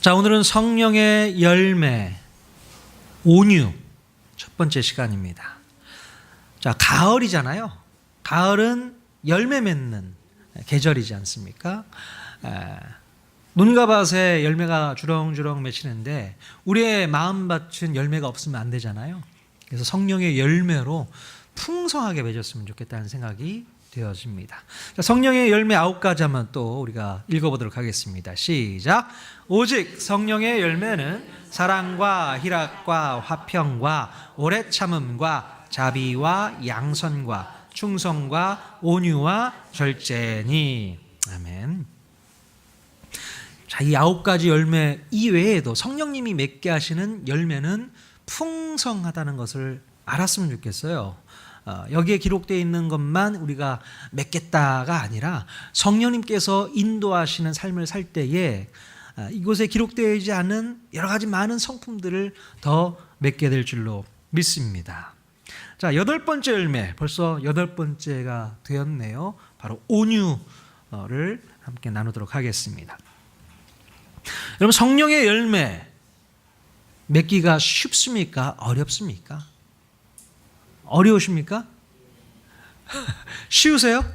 자, 오늘은 성령의 열매, 온유 첫 번째 시간입니다. 자, 가을이잖아요. 가을은 열매 맺는 계절이지 않습니까? 논과 밭에 열매가 주렁주렁 맺히는데 우리의 마음밭은 열매가 없으면 안 되잖아요. 그래서 성령의 열매로 풍성하게 맺었으면 좋겠다는 생각이 되어집니다. 자, 성령의 열매 9가지 한번 또 우리가 읽어보도록 하겠습니다. 시작. 오직 성령의 열매는 사랑과 희락과 화평과 오래 참음과 자비와 양선과 충성과 온유와 절제니. 아멘. 자, 이 9가지 열매 이외에도 성령님이 맺게 하시는 열매는 풍성하다는 것을 알았으면 좋겠어요. 여기에 기록되어 있는 것만 우리가 맺겠다가 아니라 성령님께서 인도하시는 삶을 살 때에 이곳에 기록되어 있지 않은 여러 가지 많은 성품들을 더 맺게 될 줄로 믿습니다. 자, 8번째 열매, 벌써 8번째가 되었네요. 바로 온유를 함께 나누도록 하겠습니다. 여러분, 성령의 열매 맺기가 쉽습니까? 어렵습니까? 어려우십니까? 쉬우세요?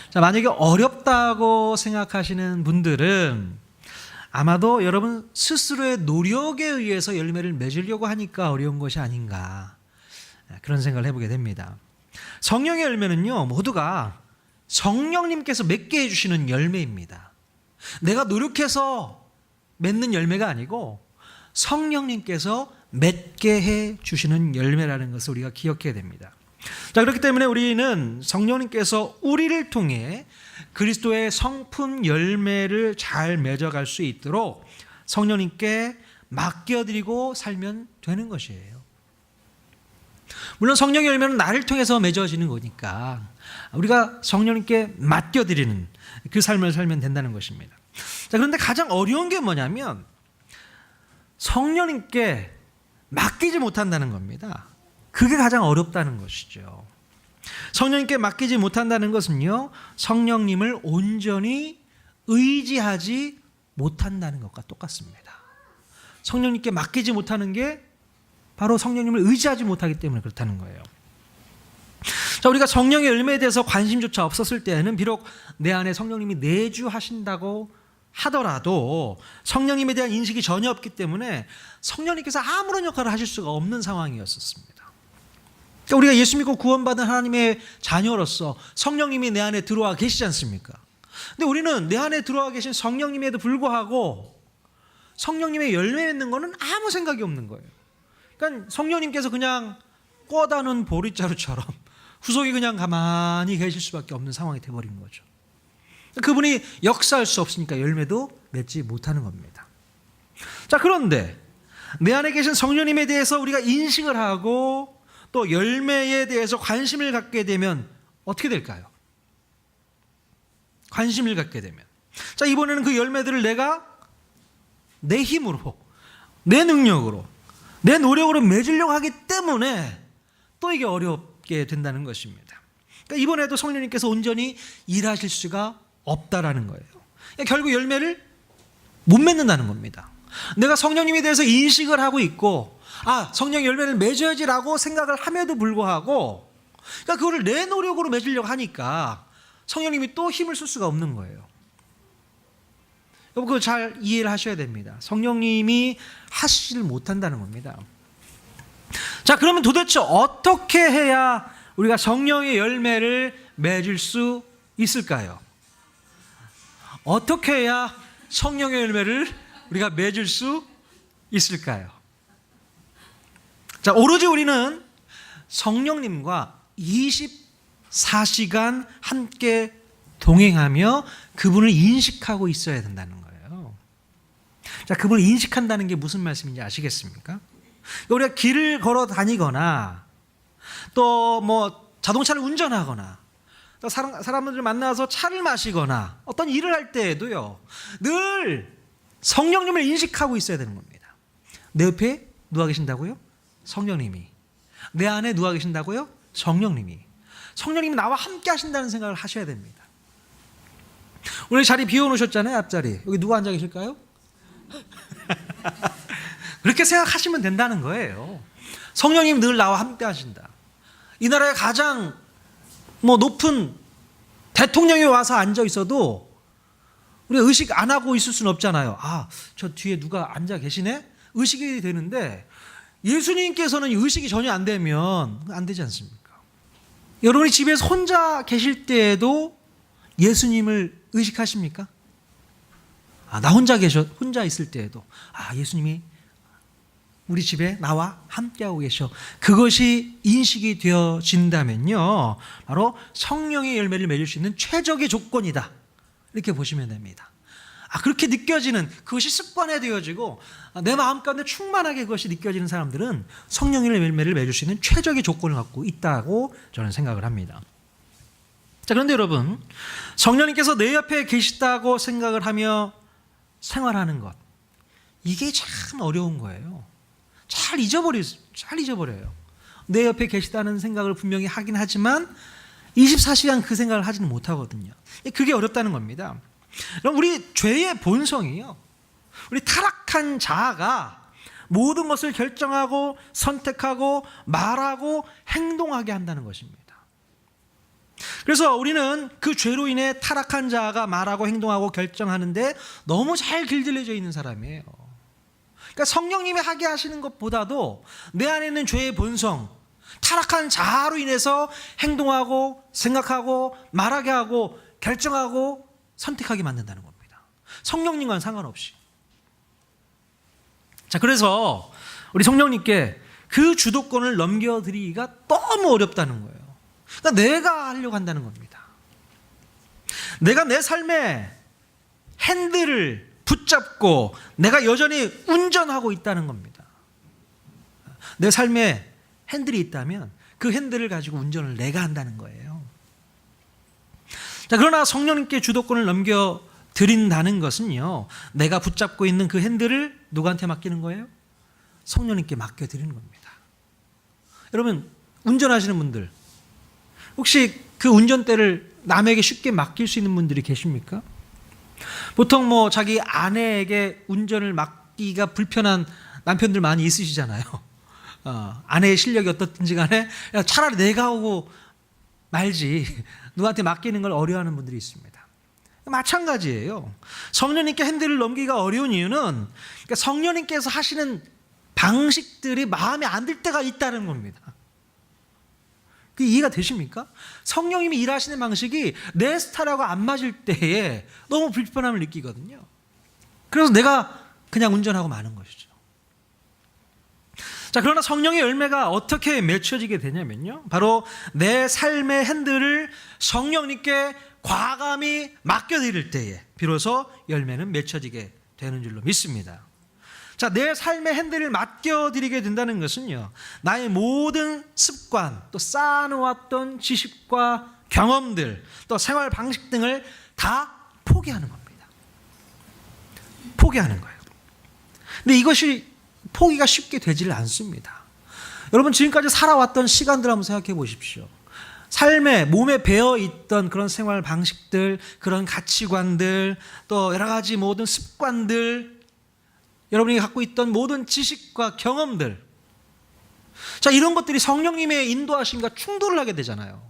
자, 만약에 어렵다고 생각하시는 분들은 아마도 여러분 스스로의 노력에 의해서 열매를 맺으려고 하니까 어려운 것이 아닌가, 그런 생각을 해보게 됩니다. 성령의 열매는요, 모두가 성령님께서 맺게 해주시는 열매입니다. 내가 노력해서 맺는 열매가 아니고 성령님께서 맺게 해 주시는 열매라는 것을 우리가 기억해야 됩니다. 자, 그렇기 때문에 우리는 성령님께서 우리를 통해 그리스도의 성품 열매를 잘 맺어갈 수 있도록 성령님께 맡겨드리고 살면 되는 것이에요. 물론 성령의 열매는 나를 통해서 맺어지는 거니까 우리가 성령님께 맡겨드리는 그 삶을 살면 된다는 것입니다. 자, 그런데 가장 어려운 게 뭐냐면 성령님께 맡기지 못한다는 겁니다. 그게 가장 어렵다는 것이죠. 성령님께 맡기지 못한다는 것은요, 성령님을 온전히 의지하지 못한다는 것과 똑같습니다. 성령님께 맡기지 못하는 게 바로 성령님을 의지하지 못하기 때문에 그렇다는 거예요. 자, 우리가 성령의 열매에 대해서 관심조차 없었을 때에는 비록 내 안에 성령님이 내주하신다고 하더라도 성령님에 대한 인식이 전혀 없기 때문에 성령님께서 아무런 역할을 하실 수가 없는 상황이었었습니다. 그러니까 우리가 예수 믿고 구원받은 하나님의 자녀로서 성령님이 내 안에 들어와 계시지 않습니까? 근데 우리는 내 안에 들어와 계신 성령님에도 불구하고 성령님의 열매 맺는 거는 아무 생각이 없는 거예요. 그러니까 성령님께서 그냥 꿔다 놓은 보릿자루처럼 후속이 그냥 가만히 계실 수밖에 없는 상황이 되어버린 거죠. 그분이 역사할 수 없으니까 열매도 맺지 못하는 겁니다. 자, 그런데 내 안에 계신 성령님에 대해서 우리가 인식을 하고 또 열매에 대해서 관심을 갖게 되면 어떻게 될까요? 관심을 갖게 되면, 자, 이번에는 그 열매들을 내가 내 힘으로, 내 능력으로, 내 노력으로 맺으려고 하기 때문에 또 이게 어렵게 된다는 것입니다. 그러니까 이번에도 성령님께서 온전히 일하실 수가 없다라는 거예요. 결국 열매를 못 맺는다는 겁니다. 내가 성령님에 대해서 인식을 하고 있고, 성령 열매를 맺어야지라고 생각을 함에도 불구하고, 그러니까 그거를 내 노력으로 맺으려고 하니까 성령님이 또 힘을 쓸 수가 없는 거예요. 여러분, 그거 잘 이해를 하셔야 됩니다. 성령님이 하시지를 못한다는 겁니다. 자, 그러면 도대체 어떻게 해야 우리가 성령의 열매를 맺을 수 있을까요? 어떻게 해야 성령의 열매를 우리가 맺을 수 있을까요? 자, 오로지 우리는 성령님과 24시간 함께 동행하며 그분을 인식하고 있어야 된다는 거예요. 자, 그분을 인식한다는 게 무슨 말씀인지 아시겠습니까? 우리가 길을 걸어 다니거나 또 뭐 자동차를 운전하거나 또 사람들을 만나서 차를 마시거나 어떤 일을 할 때에도요, 늘 성령님을 인식하고 있어야 되는 겁니다. 내 옆에 누가 계신다고요? 성령님이. 내 안에 누가 계신다고요? 성령님이. 성령님이 나와 함께 하신다는 생각을 하셔야 됩니다. 오늘 자리 비워놓으셨잖아요. 앞자리. 여기 누가 앉아 계실까요? 그렇게 생각하시면 된다는 거예요. 성령님 늘 나와 함께 하신다. 이 나라의 가장 높은 대통령이 와서 앉아 있어도 우리 의식 안 하고 있을 수는 없잖아요. 아, 저 뒤에 누가 앉아 계시네? 의식이 되는데 예수님께서는 의식이 전혀 안 되면 안 되지 않습니까? 여러분이 집에서 혼자 계실 때에도 예수님을 의식하십니까? 나 혼자 있을 때에도 예수님이 우리 집에 나와 함께하고 계셔. 그것이 인식이 되어진다면요, 바로 성령의 열매를 맺을 수 있는 최적의 조건이다, 이렇게 보시면 됩니다. 그렇게 느껴지는, 그것이 습관화되어지고 내 마음 가운데 충만하게 그것이 느껴지는 사람들은 성령의 열매를 맺을 수 있는 최적의 조건을 갖고 있다고 저는 생각을 합니다. 자, 그런데 여러분, 성령님께서 내 옆에 계시다고 생각을 하며 생활하는 것, 이게 참 어려운 거예요. 잘 잊어버려요. 내 옆에 계시다는 생각을 분명히 하긴 하지만 24시간 그 생각을 하지는 못하거든요. 그게 어렵다는 겁니다. 그럼 우리 죄의 본성이요, 우리 타락한 자아가 모든 것을 결정하고 선택하고 말하고 행동하게 한다는 것입니다. 그래서 우리는 그 죄로 인해 타락한 자아가 말하고 행동하고 결정하는데 너무 잘 길들여져 있는 사람이에요. 그러니까 성령님이 하게 하시는 것보다도 내 안에 있는 죄의 본성, 타락한 자아로 인해서 행동하고 생각하고 말하게 하고 결정하고 선택하게 만든다는 겁니다. 성령님과는 상관없이. 자, 그래서 우리 성령님께 그 주도권을 넘겨드리기가 너무 어렵다는 거예요. 그러니까 내가 하려고 한다는 겁니다. 내가 내 삶의 핸들을 붙잡고 내가 여전히 운전하고 있다는 겁니다. 내 삶에 핸들이 있다면 그 핸들을 가지고 운전을 내가 한다는 거예요. 자, 그러나 성령님께 주도권을 넘겨드린다는 것은요, 내가 붙잡고 있는 그 핸들을 누구한테 맡기는 거예요? 성령님께 맡겨드리는 겁니다. 여러분, 운전하시는 분들, 혹시 그 운전대를 남에게 쉽게 맡길 수 있는 분들이 계십니까? 보통 자기 아내에게 운전을 맡기가 불편한 남편들 많이 있으시잖아요. 아내의 실력이 어떻든지 간에 차라리 내가 오고 말지 누구한테 맡기는 걸 어려워하는 분들이 있습니다. 마찬가지예요. 성령님께 핸들을 넘기기가 어려운 이유는, 그러니까 성령님께서 하시는 방식들이 마음에 안 들 때가 있다는 겁니다. 그 이해가 되십니까? 성령님이 일하시는 방식이 내 스타일하고 안 맞을 때에 너무 불편함을 느끼거든요. 그래서 내가 그냥 운전하고 마는 것이죠. 자, 그러나 성령의 열매가 어떻게 맺혀지게 되냐면요, 바로 내 삶의 핸들을 성령님께 과감히 맡겨드릴 때에 비로소 열매는 맺혀지게 되는 줄로 믿습니다. 자, 내 삶의 핸들을 맡겨드리게 된다는 것은요, 나의 모든 습관, 또 쌓아놓았던 지식과 경험들, 또 생활 방식 등을 다 포기하는 겁니다. 포기하는 거예요. 근데 이것이 포기가 쉽게 되지를 않습니다. 여러분, 지금까지 살아왔던 시간들 한번 생각해 보십시오. 삶에, 몸에 배어있던 그런 생활 방식들, 그런 가치관들, 또 여러 가지 모든 습관들, 여러분이 갖고 있던 모든 지식과 경험들, 자, 이런 것들이 성령님의 인도하심과 충돌을 하게 되잖아요.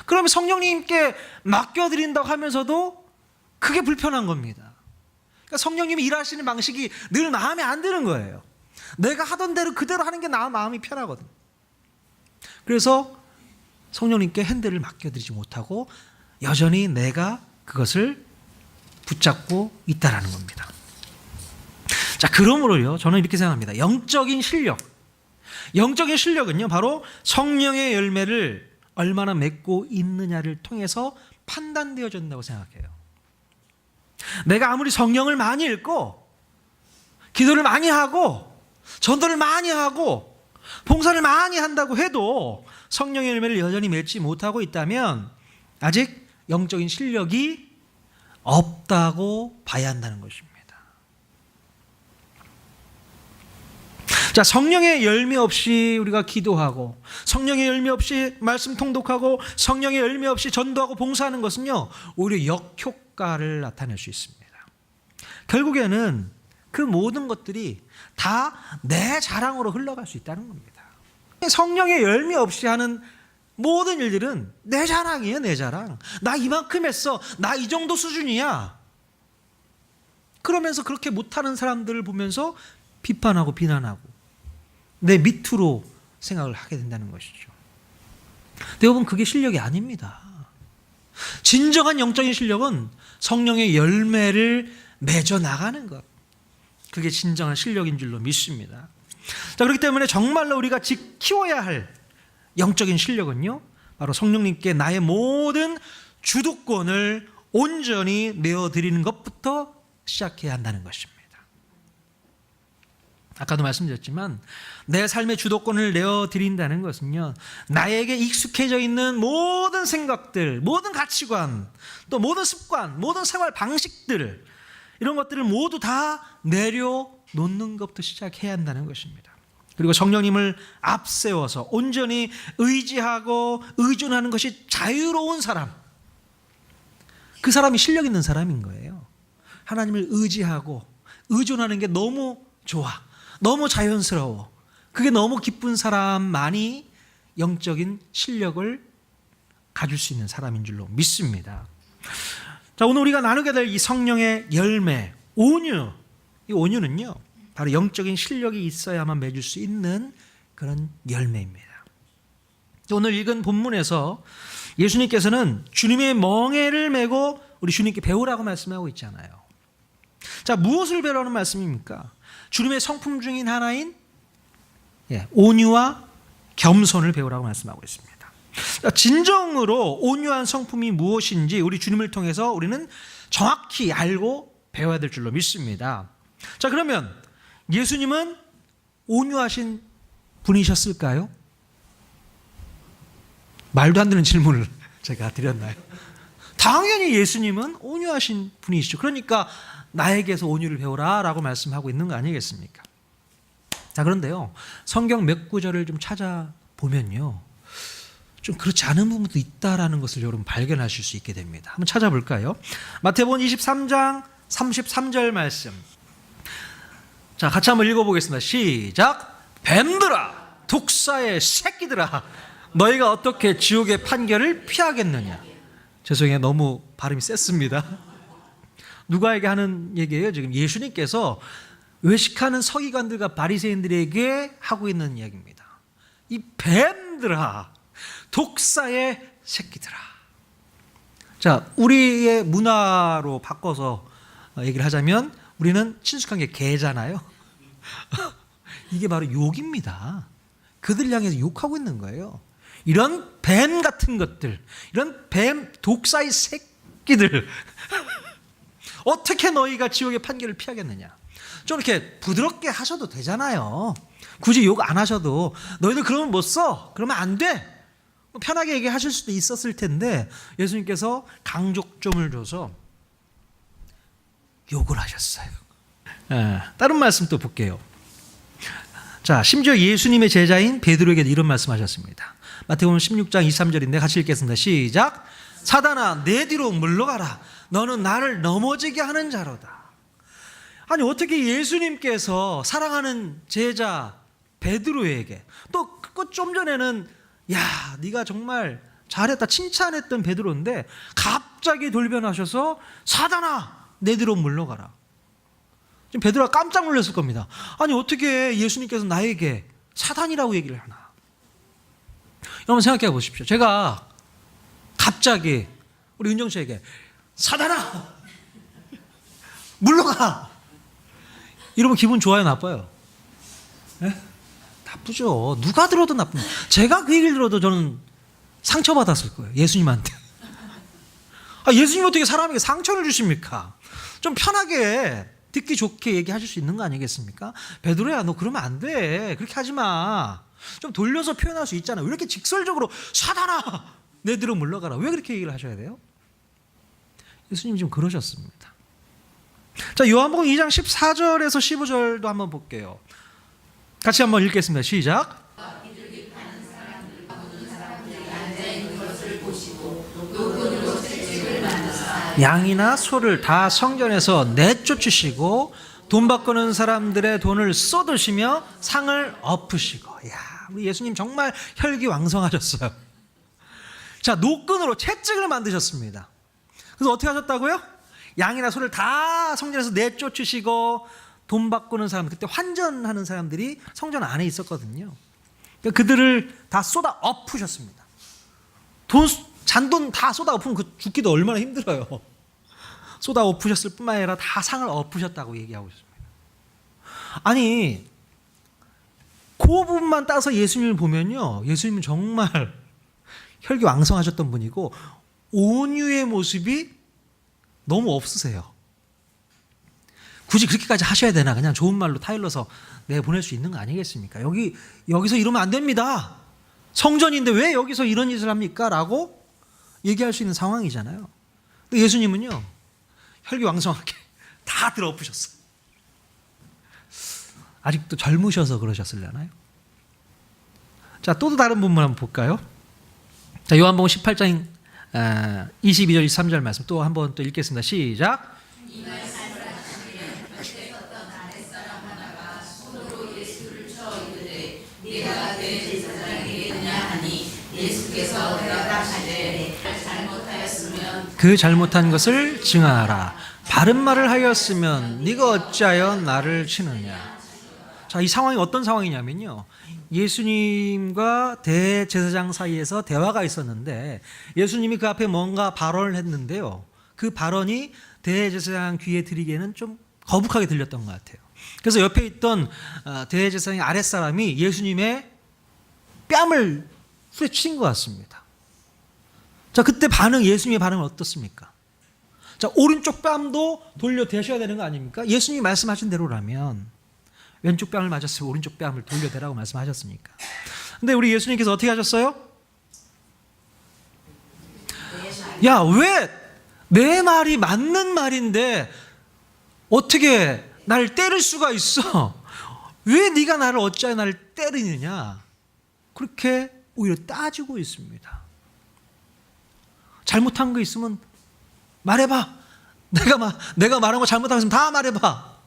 그러면 성령님께 맡겨드린다고 하면서도 그게 불편한 겁니다. 그러니까 성령님이 일하시는 방식이 늘 마음에 안 드는 거예요. 내가 하던 대로 그대로 하는 게 나 마음이 편하거든. 그래서 성령님께 핸들을 맡겨드리지 못하고 여전히 내가 그것을 붙잡고 있다라는 겁니다. 자, 그러므로요, 저는 이렇게 생각합니다. 영적인 실력은요, 바로 성령의 열매를 얼마나 맺고 있느냐를 통해서 판단되어진다고 생각해요. 내가 아무리 성경을 많이 읽고 기도를 많이 하고 전도를 많이 하고 봉사를 많이 한다고 해도 성령의 열매를 여전히 맺지 못하고 있다면 아직 영적인 실력이 없다고 봐야 한다는 것입니다. 자, 성령의 열매 없이 우리가 기도하고 성령의 열매 없이 말씀 통독하고 성령의 열매 없이 전도하고 봉사하는 것은요, 오히려 역효과를 나타낼 수 있습니다. 결국에는 그 모든 것들이 다 내 자랑으로 흘러갈 수 있다는 겁니다. 성령의 열매 없이 하는 모든 일들은 내 자랑이에요. 내 자랑. 나 이만큼 했어. 나 이 정도 수준이야. 그러면서 그렇게 못하는 사람들을 보면서 비판하고 비난하고 내 밑으로 생각을 하게 된다는 것이죠. 근데 여러분, 그게 실력이 아닙니다. 진정한 영적인 실력은 성령의 열매를 맺어 나가는 것. 그게 진정한 실력인 줄로 믿습니다. 자, 그렇기 때문에 정말로 우리가 키워야 할 영적인 실력은요, 바로 성령님께 나의 모든 주도권을 온전히 내어드리는 것부터 시작해야 한다는 것입니다. 아까도 말씀드렸지만 내 삶의 주도권을 내어드린다는 것은요, 나에게 익숙해져 있는 모든 생각들, 모든 가치관, 또 모든 습관, 모든 생활 방식들, 이런 것들을 모두 다 내려놓는 것부터 시작해야 한다는 것입니다. 그리고 성령님을 앞세워서 온전히 의지하고 의존하는 것이 자유로운 사람, 그 사람이 실력 있는 사람인 거예요. 하나님을 의지하고 의존하는 게 너무 좋아, 너무 자연스러워, 그게 너무 기쁜 사람만이 영적인 실력을 가질 수 있는 사람인 줄로 믿습니다. 자, 오늘 우리가 나누게 될 이 성령의 열매, 온유, 이 온유는요, 바로 영적인 실력이 있어야만 맺을 수 있는 그런 열매입니다. 오늘 읽은 본문에서 예수님께서는 주님의 멍에를 메고 우리 주님께 배우라고 말씀하고 있잖아요. 자, 무엇을 배우라는 말씀입니까? 주님의 성품 중인 하나인 온유와 겸손을 배우라고 말씀하고 있습니다. 진정으로 온유한 성품이 무엇인지 우리 주님을 통해서 우리는 정확히 알고 배워야 될 줄로 믿습니다. 자, 그러면 예수님은 온유하신 분이셨을까요? 말도 안 되는 질문을 제가 드렸나요? 당연히 예수님은 온유하신 분이시죠. 그러니까 나에게서 온유를 배우라 라고 말씀하고 있는 거 아니겠습니까? 자, 그런데요, 성경 몇 구절을 좀 찾아보면요, 좀 그렇지 않은 부분도 있다라는 것을 여러분 발견하실 수 있게 됩니다. 한번 찾아볼까요? 마태복음 23장 33절 말씀. 자, 같이 한번 읽어보겠습니다. 시작. 뱀들아, 독사의 새끼들아, 너희가 어떻게 지옥의 판결을 피하겠느냐. 죄송해요, 너무 발음이 셌습니다. 누가에게 하는 얘기예요? 지금 예수님께서 외식하는 서기관들과 바리새인들에게 하고 있는 이야기입니다. 이 뱀들아, 독사의 새끼들아. 자, 우리의 문화로 바꿔서 얘기를 하자면 우리는 친숙한 게 개잖아요. 이게 바로 욕입니다. 그들 향해서 욕하고 있는 거예요. 이런 뱀 같은 것들, 이런 뱀 독사의 새끼들, 어떻게 너희가 지옥의 판결을 피하겠느냐. 좀 이렇게 부드럽게 하셔도 되잖아요. 굳이 욕 안 하셔도 너희들 그러면 못 써, 그러면 안 돼, 편하게 얘기하실 수도 있었을 텐데 예수님께서 강조점을 줘서 욕을 하셨어요. 다른 말씀 또 볼게요. 자, 심지어 예수님의 제자인 베드로에게도 이런 말씀하셨습니다. 마태복음 16장 23절인데 같이 읽겠습니다. 시작. 사단아, 내 뒤로 물러가라. 너는 나를 넘어지게 하는 자로다. 아니, 어떻게 예수님께서 사랑하는 제자 베드로에게, 또 좀 전에는 야, 네가 정말 잘했다 칭찬했던 베드로인데 갑자기 돌변하셔서 사단아, 내 뒤로 물러가라. 지금 베드로가 깜짝 놀랐을 겁니다. 아니, 어떻게 예수님께서 나에게 사단이라고 얘기를 하나. 여러분 생각해 보십시오. 제가 갑자기 우리 은정 씨에게 사단아, 물러가, 이러면 기분 좋아요, 나빠요? 네? 나쁘죠. 누가 들어도 나쁩니다. 제가 그 얘기를 들어도 저는 상처받았을 거예요, 예수님한테. 예수님 어떻게 사람에게 상처를 주십니까? 좀 편하게 듣기 좋게 얘기하실 수 있는 거 아니겠습니까? 베드로야, 너 그러면 안 돼. 그렇게 하지 마. 좀 돌려서 표현할 수 있잖아. 왜 이렇게 직설적으로 사단아, 내 뒤로 물러가라. 왜 그렇게 얘기를 하셔야 돼요? 예수님 지금 그러셨습니다. 자, 요한복음 2장 14절에서 15절도 한번 볼게요. 같이 한번 읽겠습니다. 시작. 양이나 소를 다 성전에서 내쫓으시고 돈 바꾸는 사람들의 돈을 쏟으시며 상을 엎으시고. 야, 우리 예수님 정말 혈기왕성하셨어요. 자, 노끈으로 채찍을 만드셨습니다. 그래서 어떻게 하셨다고요? 양이나 소를 다 성전에서 내쫓으시고 돈 바꾸는 사람, 그때 환전하는 사람들이 성전 안에 있었거든요. 그러니까 그들을 다 쏟아 엎으셨습니다. 잔돈 다 쏟아 엎으면 그 죽기도 얼마나 힘들어요. 쏟아 엎으셨을 뿐만 아니라 다 상을 엎으셨다고 얘기하고 있습니다. 아니, 그 부분만 따서 예수님을 보면요, 예수님은 정말 혈기왕성하셨던 분이고 온유의 모습이 너무 없으세요. 굳이 그렇게까지 하셔야 되나? 그냥 좋은 말로 타일러서 내보낼 수 있는 거 아니겠습니까? 여기서 이러면 안 됩니다. 성전인데 왜 여기서 이런 짓을 합니까? 라고 얘기할 수 있는 상황이잖아요. 근데 예수님은요, 혈기왕성하게 다 들어엎으셨어요. 아직도 젊으셔서 그러셨으려나요? 자, 또 다른 부분 한번 볼까요? 자, 요한복음 18장 22절 23절 말씀 또 한번 또 읽겠습니다. 시작. 그 잘못한 것을 증하라. 바른 말을 하였으면 네가 어찌하여 나를 치느냐. 자, 이 상황이 어떤 상황이냐면요, 예수님과 대제사장 사이에서 대화가 있었는데 예수님이 그 앞에 뭔가 발언을 했는데요, 그 발언이 대제사장 귀에 들리기에는 좀 거북하게 들렸던 것 같아요. 그래서 옆에 있던 대제사장의 아랫사람이 예수님의 뺨을 후려친 것 같습니다. 자, 그때 예수님의 반응은 어떻습니까? 자, 오른쪽 뺨도 돌려 대셔야 되는 거 아닙니까? 예수님이 말씀하신 대로라면 왼쪽 뺨을 맞았으면 오른쪽 뺨을 돌려대라고 말씀하셨으니까. 근데 우리 예수님께서 어떻게 하셨어요? 야, 왜 내 말이 맞는 말인데 어떻게 나를 때릴 수가 있어? 왜 네가 나를 어찌하여 나를 때리느냐? 그렇게 오히려 따지고 있습니다. 잘못한 거 있으면 말해봐. 내가 말한 거 잘못한 거 있으면 다 말해봐.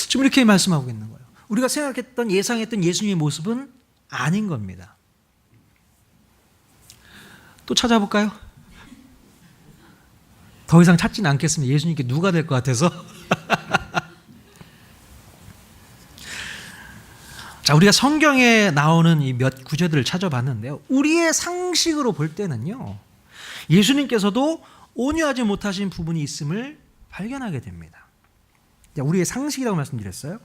지금 이렇게 말씀하고 있는 거예요. 우리가 생각했던, 예상했던 예수님의 모습은 아닌 겁니다. 또 찾아볼까요? 더 이상 찾지는 않겠습니다. 예수님께 누가 될 것 같아서. 자, 우리가 성경에 나오는 이 몇 구절들을 찾아봤는데요, 우리의 상식으로 볼 때는요, 예수님께서도 온유하지 못하신 부분이 있음을 발견하게 됩니다. 우리의 상식이라고 말씀드렸어요.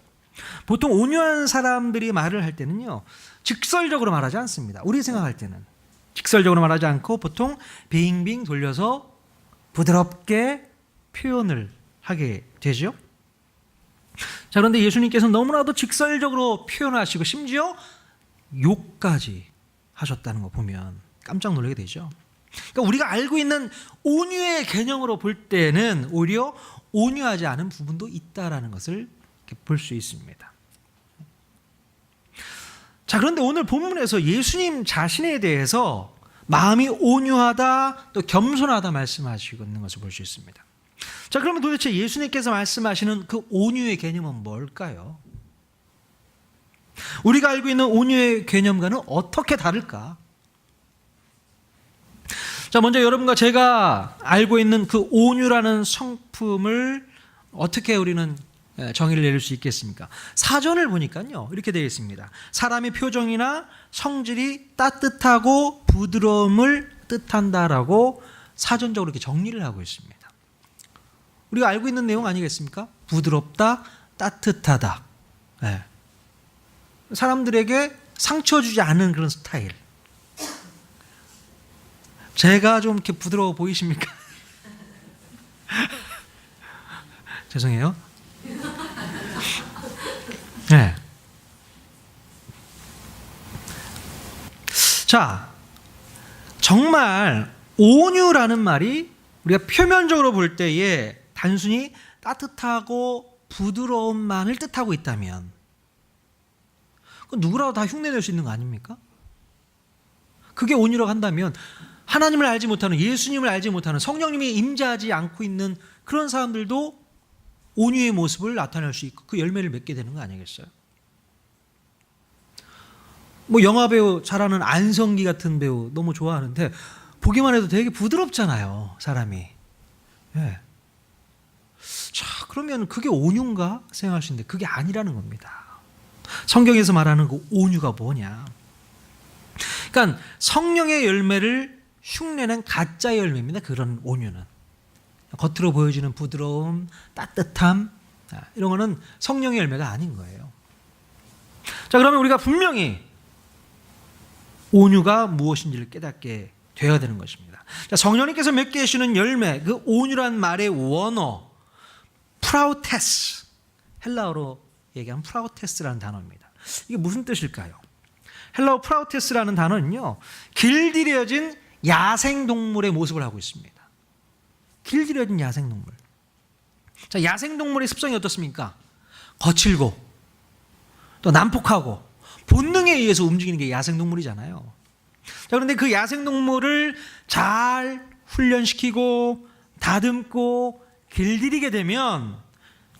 보통 온유한 사람들이 말을 할 때는요, 직설적으로 말하지 않습니다. 우리 생각할 때는 직설적으로 말하지 않고 보통 빙빙 돌려서 부드럽게 표현을 하게 되죠. 자, 그런데 예수님께서는 너무나도 직설적으로 표현하시고 심지어 욕까지 하셨다는 거 보면 깜짝 놀라게 되죠. 그러니까 우리가 알고 있는 온유의 개념으로 볼 때는 오히려 온유하지 않은 부분도 있다라는 것을 볼 수 있습니다. 자, 그런데 오늘 본문에서 예수님 자신에 대해서 마음이 온유하다 또 겸손하다 말씀하시고 있는 것을 볼 수 있습니다. 자, 그러면 도대체 예수님께서 말씀하시는 그 온유의 개념은 뭘까요? 우리가 알고 있는 온유의 개념과는 어떻게 다를까? 자, 먼저 여러분과 제가 알고 있는 그 온유라는 성품을 어떻게 우리는 정의를 내릴 수 있겠습니까? 사전을 보니까요, 이렇게 되어 있습니다. 사람의 표정이나 성질이 따뜻하고 부드러움을 뜻한다라고 사전적으로 이렇게 정리를 하고 있습니다. 우리가 알고 있는 내용 아니겠습니까? 부드럽다, 따뜻하다. 네. 사람들에게 상처 주지 않는 그런 스타일. 제가 좀 이렇게 부드러워 보이십니까? 죄송해요. 네. 자, 정말 온유라는 말이 우리가 표면적으로 볼 때에 단순히 따뜻하고 부드러움만을 뜻하고 있다면 누구라도 다 흉내낼 수 있는 거 아닙니까? 그게 온유라고 한다면 하나님을 알지 못하는, 예수님을 알지 못하는, 성령님이 임재하지 않고 있는 그런 사람들도 온유의 모습을 나타낼 수 있고 그 열매를 맺게 되는 거 아니겠어요? 뭐 영화배우 잘하는 안성기 같은 배우 너무 좋아하는데 보기만 해도 되게 부드럽잖아요, 사람이. 예. 자, 그러면 그게 온유인가 생각하시는데 그게 아니라는 겁니다. 성경에서 말하는 그 온유가 뭐냐? 그러니까 성령의 열매를 흉내낸 가짜 열매입니다. 그런 온유는 겉으로 보여지는 부드러움, 따뜻함, 이런 거는 성령의 열매가 아닌 거예요. 자, 그러면 우리가 분명히 온유가 무엇인지를 깨닫게 되어야 되는 것입니다. 자, 성령님께서 맺게 해주시는 열매, 그 온유란 말의 원어 프라우테스, 헬라어로 얘기하면 프라우테스라는 단어입니다. 이게 무슨 뜻일까요? 헬라어 프라우테스라는 단어는요, 길들여진 야생동물의 모습을 하고 있습니다. 길들여진 야생동물. 자, 야생동물의 습성이 어떻습니까? 거칠고 또 난폭하고 본능에 의해서 움직이는 게 야생동물이잖아요. 자, 그런데 그 야생동물을 잘 훈련시키고 다듬고 길들이게 되면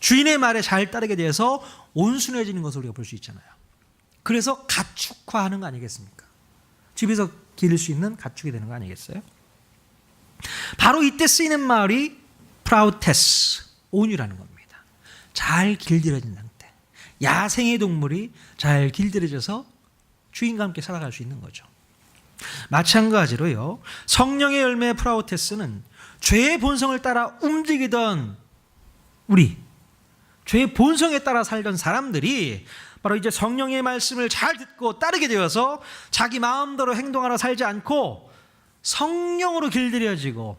주인의 말에 잘 따르게 돼서 온순해지는 것을 우리가 볼 수 있잖아요. 그래서 가축화하는 거 아니겠습니까? 집에서 기를 수 있는 가축이 되는 거 아니겠어요? 바로 이때 쓰이는 말이 프라우테스, 온유라는 겁니다. 잘 길들여진 상태. 야생의 동물이 잘 길들여져서 주인과 함께 살아갈 수 있는 거죠. 마찬가지로요, 성령의 열매 프라우테스는 죄의 본성을 따라 움직이던 우리, 죄의 본성에 따라 살던 사람들이 바로 이제 성령의 말씀을 잘 듣고 따르게 되어서 자기 마음대로 행동하러 살지 않고 성령으로 길들여지고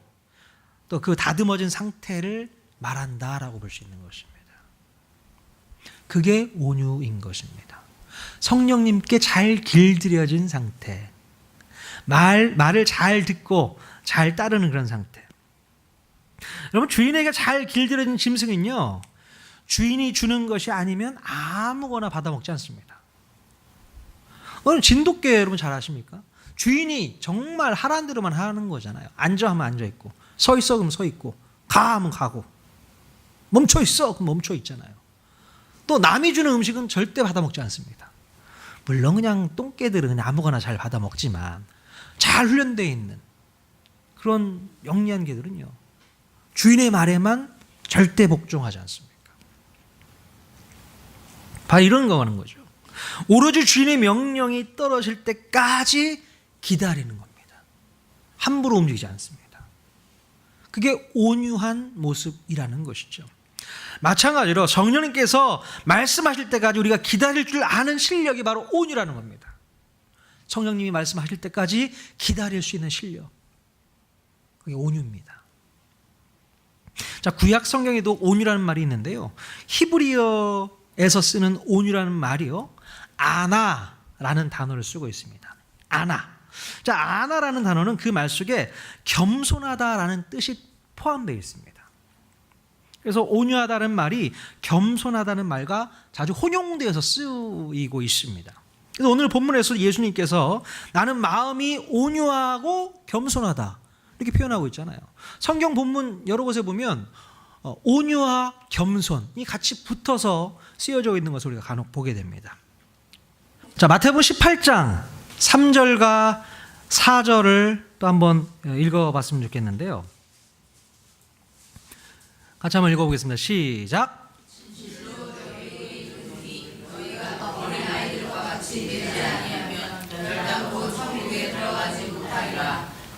또 그 다듬어진 상태를 말한다라고 볼 수 있는 것입니다. 그게 온유인 것입니다. 성령님께 잘 길들여진 상태, 말을 잘 듣고 잘 따르는 그런 상태. 여러분, 주인에게 잘 길들여진 짐승은요, 주인이 주는 것이 아니면 아무거나 받아먹지 않습니다. 오늘 진돗개 여러분 잘 아십니까? 주인이 정말 하라는 대로만 하는 거잖아요. 앉아 하면 앉아 있고, 서 있어 그러면 서 있고, 가 하면 가고, 멈춰 있어 그럼 멈춰 있잖아요. 또 남이 주는 음식은 절대 받아먹지 않습니다. 물론 그냥 똥개들은 그냥 아무거나 잘 받아먹지만 잘 훈련되어 있는 그런 영리한 개들은요, 주인의 말에만 절대 복종하지 않습니다. 바로 이런 거 하는 거죠. 오로지 주인의 명령이 떨어질 때까지 기다리는 겁니다. 함부로 움직이지 않습니다. 그게 온유한 모습이라는 것이죠. 마찬가지로 성령님께서 말씀하실 때까지 우리가 기다릴 줄 아는 실력이 바로 온유라는 겁니다. 성령님이 말씀하실 때까지 기다릴 수 있는 실력, 그게 온유입니다. 자, 구약 성경에도 온유라는 말이 있는데요, 히브리어에서 쓰는 온유라는 말이요, 아나라는 단어를 쓰고 있습니다. 아나. 자, 아나라는 단어는 그 말 속에 겸손하다라는 뜻이 포함되어 있습니다. 그래서 온유하다는 말이 겸손하다는 말과 자주 혼용되어서 쓰이고 있습니다. 그래서 오늘 본문에서 예수님께서 나는 마음이 온유하고 겸손하다 이렇게 표현하고 있잖아요. 성경 본문 여러 곳에 보면 온유와 겸손이 같이 붙어서 쓰여져 있는 것을 우리가 간혹 보게 됩니다. 자, 마태복음 18장 3절과 4절을 또 한번 읽어봤으면 좋겠는데요. 같이 한번 읽어보겠습니다. 시작.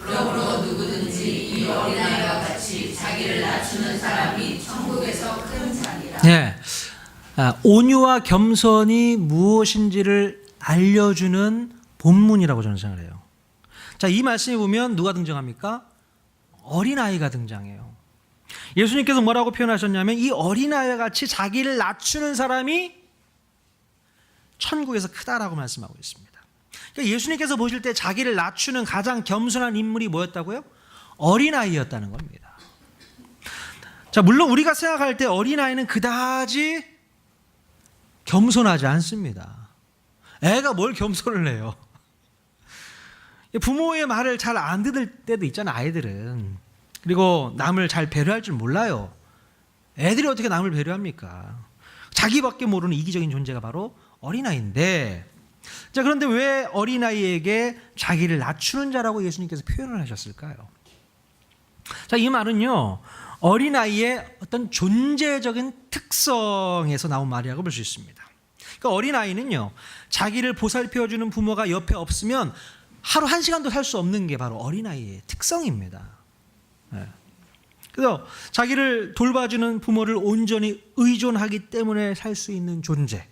그러므로 누구든지 이 어린아이와 같이 자기를 낮추는 사람이 천국에서 큰 자니라. 네, 온유와 겸손이 무엇인지를 알려주는 본문이라고 저는 생각을 해요. 자, 이 말씀에 보면 누가 등장합니까? 어린아이가 등장해요. 예수님께서 뭐라고 표현하셨냐면 이 어린아이와 같이 자기를 낮추는 사람이 천국에서 크다라고 말씀하고 있습니다. 그러니까 예수님께서 보실 때 자기를 낮추는 가장 겸손한 인물이 뭐였다고요? 어린아이였다는 겁니다. 자, 물론 우리가 생각할 때 어린아이는 그다지 겸손하지 않습니다. 애가 뭘 겸손을 해요? 부모의 말을 잘 안 들을 때도 있잖아, 아이들은. 그리고 남을 잘 배려할 줄 몰라요. 애들이 어떻게 남을 배려합니까? 자기밖에 모르는 이기적인 존재가 바로 어린아이인데, 자, 그런데 왜 어린아이에게 자기를 낮추는 자라고 예수님께서 표현을 하셨을까요? 자, 이 말은요, 어린아이의 어떤 존재적인 특성에서 나온 말이라고 볼 수 있습니다. 그러니까 어린아이는요, 자기를 보살펴주는 부모가 옆에 없으면 하루 한 시간도 살 수 없는 게 바로 어린아이의 특성입니다. 그래서 자기를 돌봐주는 부모를 온전히 의존하기 때문에 살 수 있는 존재,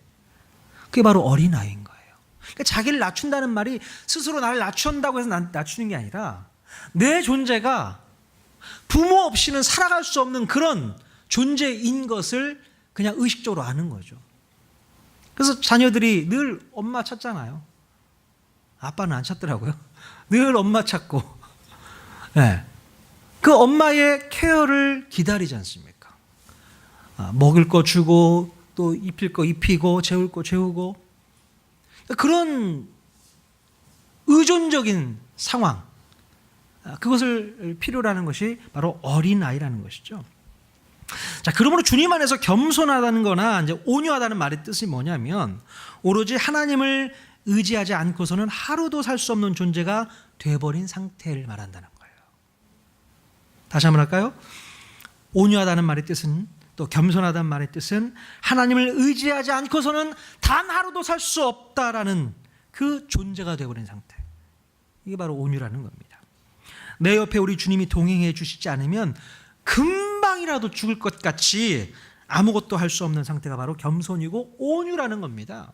그게 바로 어린아이인 거예요. 그러니까 자기를 낮춘다는 말이 스스로 나를 낮춘다고 해서 낮추는 게 아니라 내 존재가 부모 없이는 살아갈 수 없는 그런 존재인 것을 그냥 의식적으로 아는 거죠. 그래서 자녀들이 늘 엄마 찾잖아요. 아빠는 안 찾더라고요. 늘 엄마 찾고, 네. 그 엄마의 케어를 기다리지 않습니까? 먹을 거 주고, 또 입힐 거 입히고, 재울 거 재우고, 그런 의존적인 상황, 그것을 필요로 하는 것이 바로 어린아이라는 것이죠. 자, 그러므로 주님 안에서 겸손하다는 거나 이제 온유하다는 말의 뜻이 뭐냐면, 오로지 하나님을 의지하지 않고서는 하루도 살 수 없는 존재가 되어버린 상태를 말한다는 거예요. 다시 한번 할까요? 온유하다는 말의 뜻은, 또 겸손하다는 말의 뜻은 하나님을 의지하지 않고서는 단 하루도 살 수 없다라는 그 존재가 되어버린 상태. 이게 바로 온유라는 겁니다. 내 옆에 우리 주님이 동행해 주시지 않으면 금방이라도 죽을 것 같이 아무것도 할 수 없는 상태가 바로 겸손이고 온유라는 겁니다.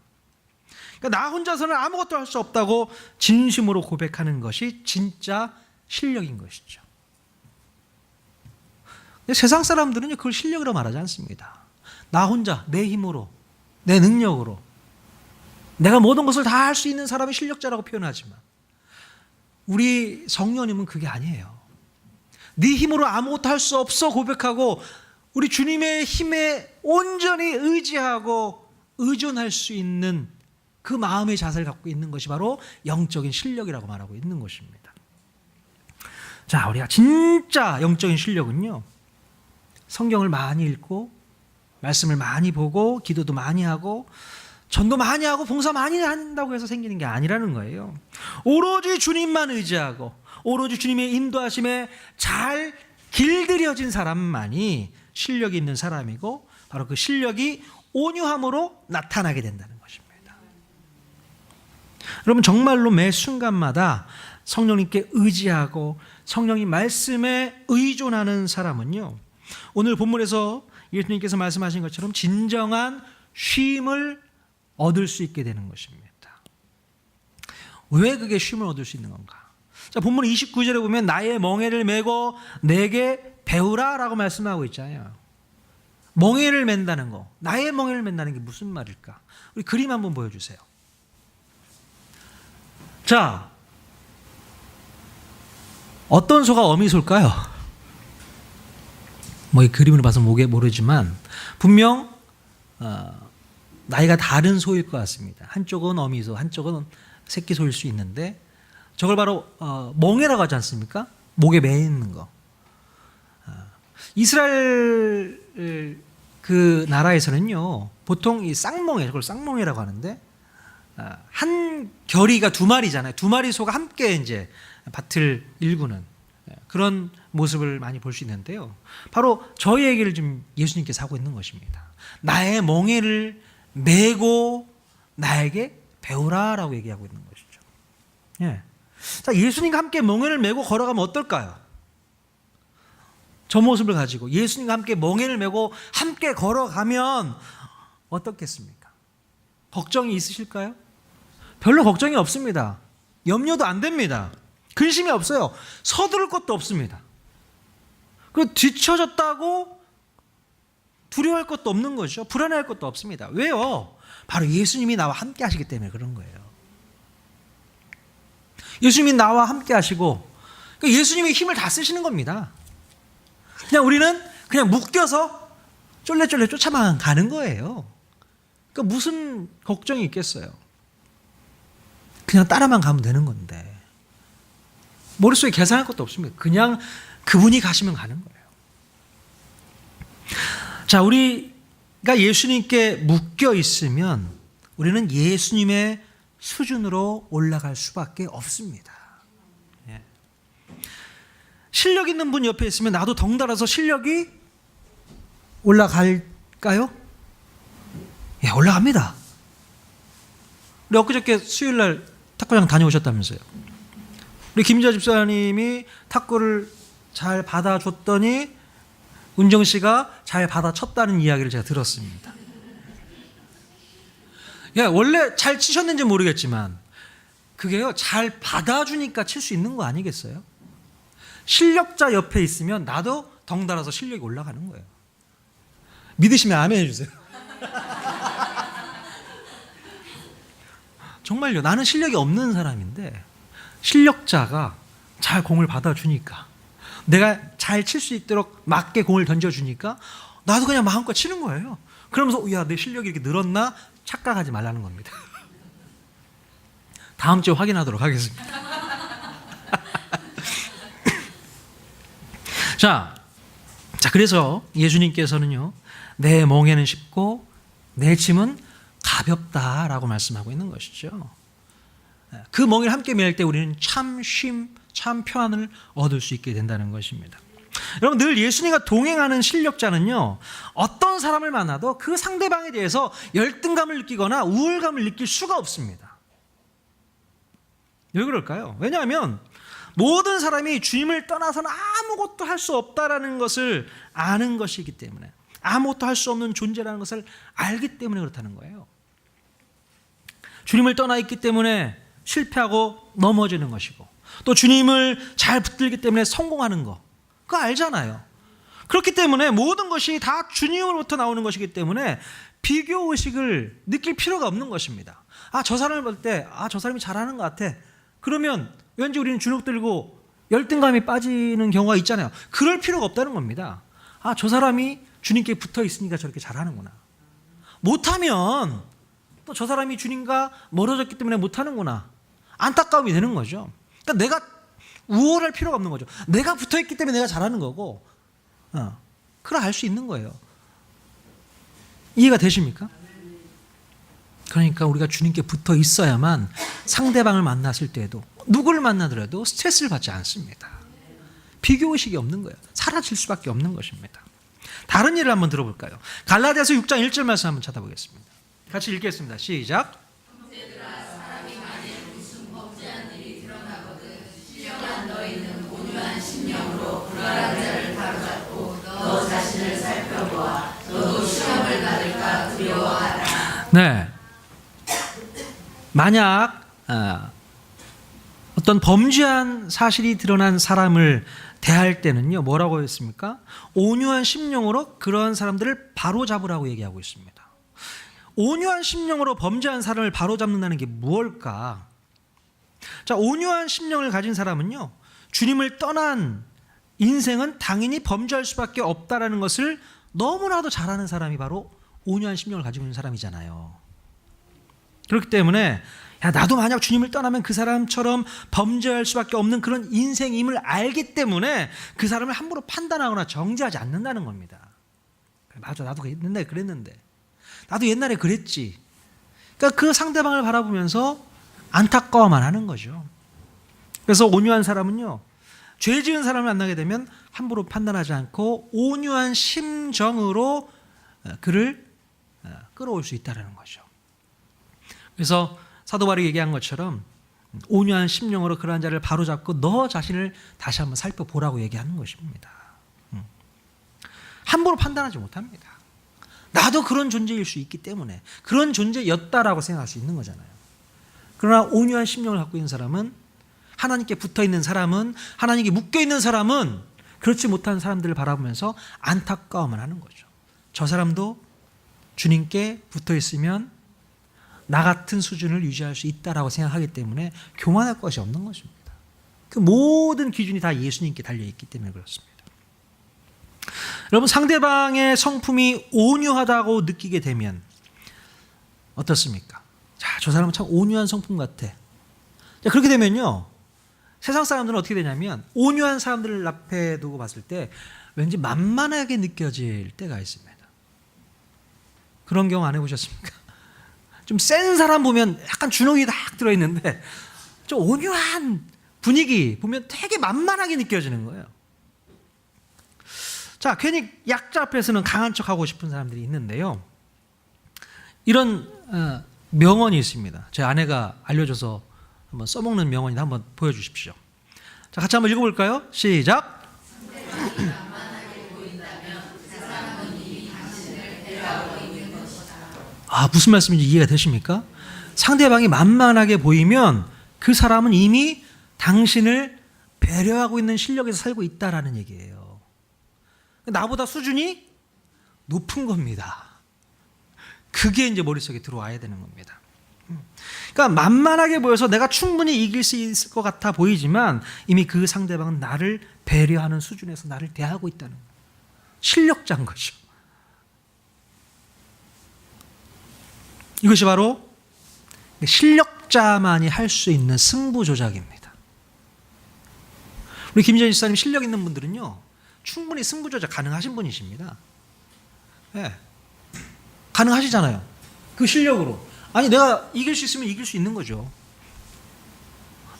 그러니까 나 혼자서는 아무것도 할 수 없다고 진심으로 고백하는 것이 진짜 실력인 것이죠. 근데 세상 사람들은 그걸 실력으로 말하지 않습니다. 나 혼자 내 힘으로, 내 능력으로 내가 모든 것을 다 할 수 있는 사람이 실력자라고 표현하지만, 우리 성령님은 그게 아니에요. 네 힘으로 아무것도 할 수 없어 고백하고 우리 주님의 힘에 온전히 의지하고 의존할 수 있는 그 마음의 자세를 갖고 있는 것이 바로 영적인 실력이라고 말하고 있는 것입니다. 자, 우리가 진짜 영적인 실력은요, 성경을 많이 읽고 말씀을 많이 보고 기도도 많이 하고 전도 많이 하고 봉사 많이 한다고 해서 생기는 게 아니라는 거예요. 오로지 주님만 의지하고 오로지 주님의 인도하심에 잘 길들여진 사람만이 실력이 있는 사람이고, 바로 그 실력이 온유함으로 나타나게 된다는 것입니다. 여러분, 정말로 매 순간마다 성령님께 의지하고 성령님 말씀에 의존하는 사람은요, 오늘 본문에서 예수님께서 말씀하신 것처럼 진정한 쉼을 얻을 수 있게 되는 것입니다. 왜 그게 쉼을 얻을 수 있는 건가? 자, 본문 29절에 보면 나의 멍에를 메고 내게 배우라 라고 말씀하고 있잖아요. 멍에를 맨다는 거, 나의 멍에를 맨다는 게 무슨 말일까? 우리 그림 한번 보여주세요. 자, 어떤 소가 어미소일까요? 뭐 이 그림을 봐서 모르지만 분명 나이가 다른 소일 것 같습니다. 한쪽은 어미소, 한쪽은 새끼소일 수 있는데, 저걸 바로 멍에라고 하지 않습니까? 목에 매 있는 거. 이스라엘 그 나라에서는요, 보통 이 쌍멍에, 그걸 쌍멍에라고 하는데, 한 결이가 두 마리잖아요. 두 마리 소가 함께 이제 밭을 일구는 그런 모습을 많이 볼 수 있는데요. 바로 저 얘기를 좀 예수님께서 하고 있는 것입니다. 나의 멍에를 메고 나에게 배우라라고 얘기하고 있는 것이죠. 예. 자, 예수님과 함께 멍에를 메고 걸어가면 어떨까요? 저 모습을 가지고 예수님과 함께 멍에를 메고 함께 걸어가면 어떻겠습니까? 걱정이 있으실까요? 별로 걱정이 없습니다. 염려도 안 됩니다. 근심이 없어요. 서두를 것도 없습니다. 그리고 뒤처졌다고 두려워할 것도 없는 거죠. 불안해할 것도 없습니다. 왜요? 바로 예수님이 나와 함께 하시기 때문에 그런 거예요. 예수님이 나와 함께 하시고, 그러니까 예수님이 힘을 다 쓰시는 겁니다. 그냥 우리는 그냥 묶여서 쫄래쫄래 쫓아만 가는 거예요. 그러니까 무슨 걱정이 있겠어요? 그냥 따라만 가면 되는 건데. 머릿속에 계산할 것도 없습니다. 그냥 그분이 가시면 가는 거예요. 자, 우리가 예수님께 묶여 있으면 우리는 예수님의 수준으로 올라갈 수밖에 없습니다. 예. 실력 있는 분 옆에 있으면 나도 덩달아서 실력이 올라갈까요? 예, 올라갑니다. 우리 엊그저께 수요일날 탁구장 다녀오셨다면서요. 우리 김지아 집사님이 탁구를 잘 받아줬더니 은정 씨가 잘 받아쳤다는 이야기를 제가 들었습니다. 예, 원래 잘 치셨는지 모르겠지만 그게요, 잘 받아주니까 칠 수 있는 거 아니겠어요? 실력자 옆에 있으면 나도 덩달아서 실력이 올라가는 거예요. 믿으시면 아멘 해주세요. 정말요, 나는 실력이 없는 사람인데 실력자가 잘 공을 받아주니까, 내가 잘 칠 수 있도록 맞게 공을 던져주니까 나도 그냥 마음껏 치는 거예요. 그러면서 야, 내 실력이 이렇게 늘었나 착각하지 말라는 겁니다. 다음 주에 확인하도록 하겠습니다. 자, 그래서 예수님께서는요, 내 멍에는 쉽고 내 짐은 가볍다라고 말씀하고 있는 것이죠. 그 멍에를 함께 매일 때 우리는 참 쉼, 참 평안을 얻을 수 있게 된다는 것입니다. 여러분, 늘 예수님과 동행하는 실력자는요, 어떤 사람을 만나도 그 상대방에 대해서 열등감을 느끼거나 우월감을 느낄 수가 없습니다. 왜 그럴까요? 왜냐하면 모든 사람이 주님을 떠나서는 아무것도 할 수 없다라는 것을 아는 것이기 때문에, 아무것도 할 수 없는 존재라는 것을 알기 때문에 그렇다는 거예요. 주님을 떠나 있기 때문에 실패하고 넘어지는 것이고, 또 주님을 잘 붙들기 때문에 성공하는 거, 그거 알잖아요. 그렇기 때문에 모든 것이 다 주님으로부터 나오는 것이기 때문에 비교의식을 느낄 필요가 없는 것입니다. 아, 저 사람을 볼 때 저 사람이 잘하는 것 같아. 그러면 왠지 우리는 주눅 들고 열등감이 빠지는 경우가 있잖아요. 그럴 필요가 없다는 겁니다. 아, 저 사람이 주님께 붙어 있으니까 저렇게 잘하는구나. 못하면 또 저 사람이 주님과 멀어졌기 때문에 못하는구나, 안타까움이 되는 거죠. 그러니까 내가 우월할 필요가 없는 거죠. 내가 붙어 있기 때문에 내가 잘하는 거고, 그걸 알 수 있는 거예요. 이해가 되십니까? 그러니까 우리가 주님께 붙어 있어야만 상대방을 만났을 때에도, 누구를 만나더라도 스트레스를 받지 않습니다. 비교의식이 없는 거예요. 사라질 수밖에 없는 것입니다. 다른 예를 한번 들어볼까요? 갈라디아서 6장 1절 말씀 한번 찾아보겠습니다. 같이 읽겠습니다. 시작. 네. 만약 어떤 범죄한 사실이 드러난 사람을 대할 때는요, 뭐라고 했습니까? 온유한 심령으로 그런 사람들을 바로잡으라고 얘기하고 있습니다. 온유한 심령으로 범죄한 사람을 바로잡는다는 게 무엇일까? 자, 온유한 심령을 가진 사람은요, 주님을 떠난 인생은 당연히 범죄할 수밖에 없다라는 것을 너무나도 잘 아는 사람이 바로 온유한 심령을 가지고 있는 사람이잖아요. 그렇기 때문에 야, 나도 만약 주님을 떠나면 그 사람처럼 범죄할 수밖에 없는 그런 인생임을 알기 때문에 그 사람을 함부로 판단하거나 정죄하지 않는다는 겁니다. 맞아, 나도 옛날에 그랬는데, 나도 옛날에 그랬지. 그러니까 그 상대방을 바라보면서 안타까워만 하는 거죠. 그래서 온유한 사람은요, 죄 지은 사람을 만나게 되면 함부로 판단하지 않고 온유한 심정으로 그를 끌어올 수 있다는 거죠. 그래서 사도 바울이 얘기한 것처럼 온유한 심령으로 그러한 자를 바로잡고 너 자신을 다시 한번 살펴보라고 얘기하는 것입니다. 함부로 판단하지 못합니다. 나도 그런 존재일 수 있기 때문에 그런 존재였다라고 생각할 수 있는 거잖아요. 그러나 온유한 심령을 갖고 있는 사람은, 하나님께 붙어있는 사람은, 하나님께 묶여있는 사람은 그렇지 못한 사람들을 바라보면서 안타까워만 하는 거죠. 저 사람도 주님께 붙어있으면 나 같은 수준을 유지할 수 있다라고 생각하기 때문에 교만할 것이 없는 것입니다. 그 모든 기준이 다 예수님께 달려있기 때문에 그렇습니다. 여러분, 상대방의 성품이 온유하다고 느끼게 되면 어떻습니까? 자, 저 사람은 참 온유한 성품 같아. 자, 그렇게 되면요, 세상 사람들은 어떻게 되냐면 온유한 사람들을 앞에 두고 봤을 때 왠지 만만하게 느껴질 때가 있습니다. 그런 경우 안 해보셨습니까? 좀 센 사람 보면 약간 주눅이 딱 들어있는데 좀 온유한 분위기 보면 되게 만만하게 느껴지는 거예요. 자, 괜히 약자 앞에서는 강한 척하고 싶은 사람들이 있는데요. 이런 명언이 있습니다. 제 아내가 알려줘서 한번 써먹는 명언인데 한번 보여주십시오. 자, 같이 한번 읽어볼까요? 시작. 무슨 말씀인지 이해가 되십니까? 상대방이 만만하게 보이면 그 사람은 이미 당신을 배려하고 있는 실력에서 살고 있다라는 얘기예요. 나보다 수준이 높은 겁니다. 그게 이제 머릿속에 들어와야 되는 겁니다. 그러니까 만만하게 보여서 내가 충분히 이길 수 있을 것 같아 보이지만 이미 그 상대방은 나를 배려하는 수준에서 나를 대하고 있다는 거예요. 실력자인 거죠. 이것이 바로 실력자만이 할 수 있는 승부조작입니다. 우리 김재현 집사님 실력 있는 분들은요, 충분히 승부조작 가능하신 분이십니다. 네. 가능하시잖아요. 그 실력으로. 아니, 내가 이길 수 있으면 이길 수 있는 거죠.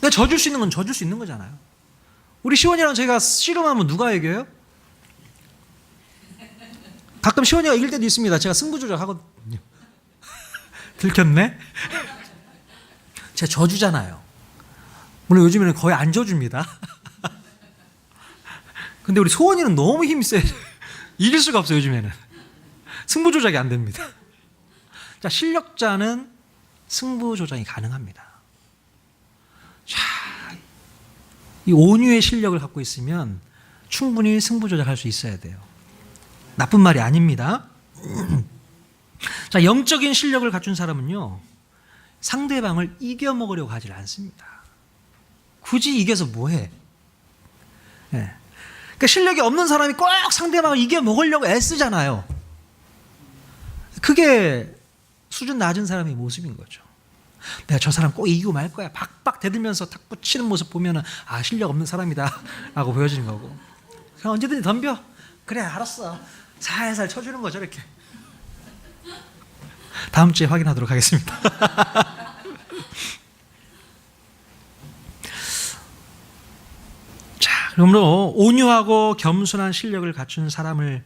내가 져줄 수 있는 건 져줄 수 있는 거잖아요. 우리 시원이랑 제가 씨름하면 누가 이겨요? 가끔 시원이가 이길 때도 있습니다. 제가 승부조작 하거든요. 들켰네? 제가 져주잖아요. 물론 요즘에는 거의 안 져줍니다. 근데 우리 소원이는 너무 힘이 세. 이길 수가 없어요, 요즘에는. 승부 조작이 안 됩니다. 자, 실력자는 승부 조작이 가능합니다. 자, 이 온유의 실력을 갖고 있으면 충분히 승부 조작할 수 있어야 돼요. 나쁜 말이 아닙니다. 자, 영적인 실력을 갖춘 사람은요, 상대방을 이겨먹으려고 하질 않습니다. 굳이 이겨서 뭐해? 네. 그러니까 실력이 없는 사람이 꼭 상대방을 이겨먹으려고 애쓰잖아요. 그게 수준 낮은 사람의 모습인 거죠. 내가 저 사람 꼭 이기고 말 거야. 박박 대들면서 탁구 치는 모습 보면은 실력 없는 사람이다 라고 보여지는 거고, 그냥 언제든지 덤벼. 그래, 알았어. 살살 쳐주는 거죠, 이렇게. 다음 주에 확인하도록 하겠습니다. 자, 그러므로 온유하고 겸손한 실력을 갖춘 사람을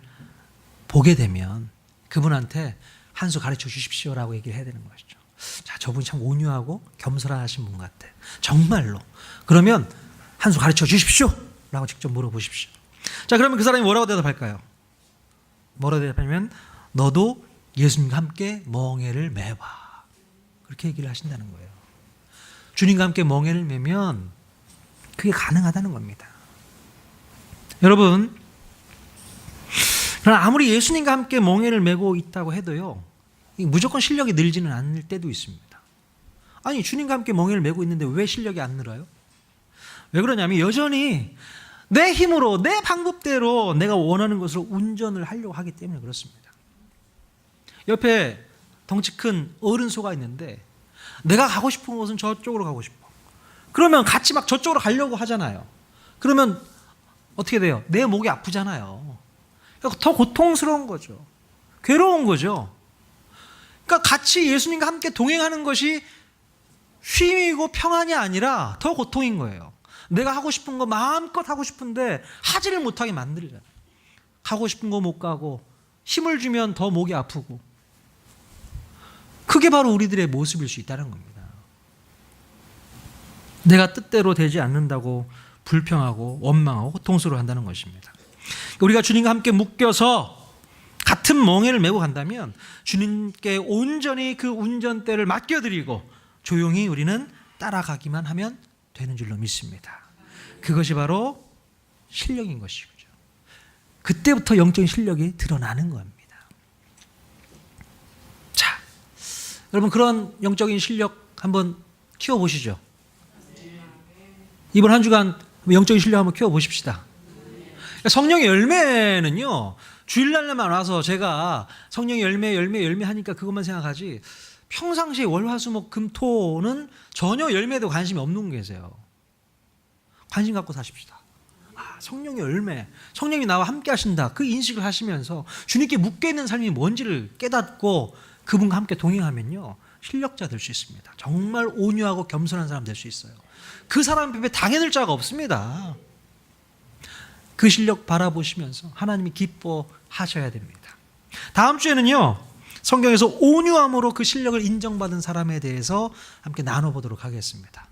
보게 되면 그분한테 한 수 가르쳐 주십시오라고 얘기를 해야 되는 것이죠. 자, 저분이 참 온유하고 겸손하신 분 같아. 정말로. 그러면 한 수 가르쳐 주십시오 라고 직접 물어보십시오. 자, 그러면 그 사람이 뭐라고 대답할까요? 뭐라고 대답하냐면, 너도 예수님과 함께 멍에를 매봐. 그렇게 얘기를 하신다는 거예요. 주님과 함께 멍에를 매면 그게 가능하다는 겁니다. 여러분, 그러나 아무리 예수님과 함께 멍에를 메고 있다고 해도요, 무조건 실력이 늘지는 않을 때도 있습니다. 아니, 주님과 함께 멍에를 메고 있는데 왜 실력이 안 늘어요? 왜 그러냐면 여전히 내 힘으로, 내 방법대로 내가 원하는 것으로 운전을 하려고 하기 때문에 그렇습니다. 옆에 덩치 큰 어른소가 있는데 내가 가고 싶은 곳은 저쪽으로 가고 싶어. 그러면 같이 막 저쪽으로 가려고 하잖아요. 그러면 어떻게 돼요? 내 목이 아프잖아요. 그러니까 더 고통스러운 거죠. 괴로운 거죠. 그러니까 같이 예수님과 함께 동행하는 것이 쉼이고 평안이 아니라 더 고통인 거예요. 내가 하고 싶은 거 마음껏 하고 싶은데 하지를 못하게 만들잖아요. 가고 싶은 거 못 가고 힘을 주면 더 목이 아프고. 그게 바로 우리들의 모습일 수 있다는 겁니다. 내가 뜻대로 되지 않는다고 불평하고 원망하고 고통스러워한다는 것입니다. 우리가 주님과 함께 묶여서 같은 멍에를 메고 간다면 주님께 온전히 그 운전대를 맡겨드리고 조용히 우리는 따라가기만 하면 되는 줄로 믿습니다. 그것이 바로 실력인 것이죠. 그때부터 영적인 실력이 드러나는 겁니다. 자, 여러분, 그런 영적인 실력 한번 키워보시죠. 이번 한 주간 영적인 실력 한번 키워보십시다. 성령의 열매는요, 주일날만 와서 제가 성령의 열매 하니까 그것만 생각하지, 평상시에 월, 화, 수, 목, 금, 토는 전혀 열매에도 관심이 없는 분 계세요. 관심 갖고 사십시다. 성령의 열매, 성령이 나와 함께 하신다, 그 인식을 하시면서 주님께 묶여있는 삶이 뭔지를 깨닫고 그분과 함께 동행하면요, 실력자 될 수 있습니다. 정말 온유하고 겸손한 사람 될 수 있어요. 그 사람 앞에 당해낼 자가 없습니다. 그 실력 바라보시면서 하나님이 기뻐하셔야 됩니다. 다음 주에는요, 성경에서 온유함으로 그 실력을 인정받은 사람에 대해서 함께 나눠보도록 하겠습니다.